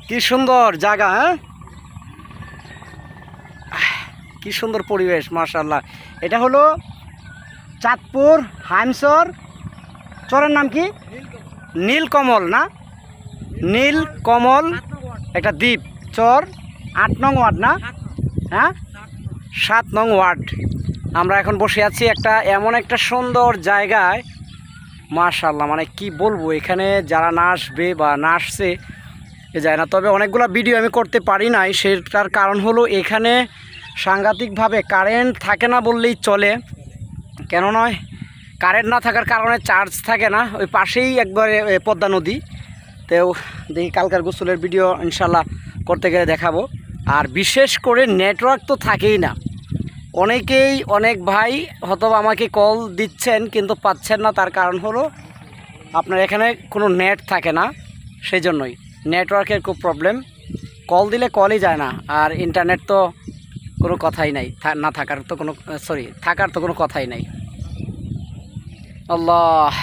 কি সুন্দর জায়গা, হ্যাঁ কি সুন্দর পরিবেশ মাশাআল্লাহ। এটা হলো চাঁদপুর হাইমসর চরের নাম কি? নীলকমল না? নীলকমল একটা দ্বীপ চর, ৮ নং ওয়ার্ড না? হ্যাঁ ৭ নং ওয়ার্ড। আমরা এখন বসে আছি একটা এমন একটা সুন্দর জায়গায় মাশাআল্লাহ, মানে কি বলবো, এখানে যারা না আসবে বা না আসছে এ যায় না। তবে অনেকগুলো ভিডিও আমি করতে পারি নাই, সেটার কারণ হলো এখানে সাংঘাতিকভাবে কারেন্ট থাকে না বললেই চলে। কেন নয়, কারেন্ট না থাকার কারণে চার্জ থাকে না। ওই পাশেই একবারে পদ্মা নদী। তো দেখি কালকার গোসলের ভিডিও ইনশাল্লাহ করতে গেলে দেখাবো। আর বিশেষ করে নেটওয়ার্ক তো থাকেই না। অনেকেই অনেক ভাই হয়তো আমাকে কল দিচ্ছেন কিন্তু পাচ্ছেন না, তার কারণ হলো আপনার এখানে কোনো নেট থাকে না, সেই জন্যই নেটওয়ার্কের খুব প্রবলেম। কল দিলে কলই যায় না, আর ইন্টারনেট তো কোনো কথাই নাই, না থাকার তো কোনো থাকার তো কোনো কথাই নাই। আল্লাহ।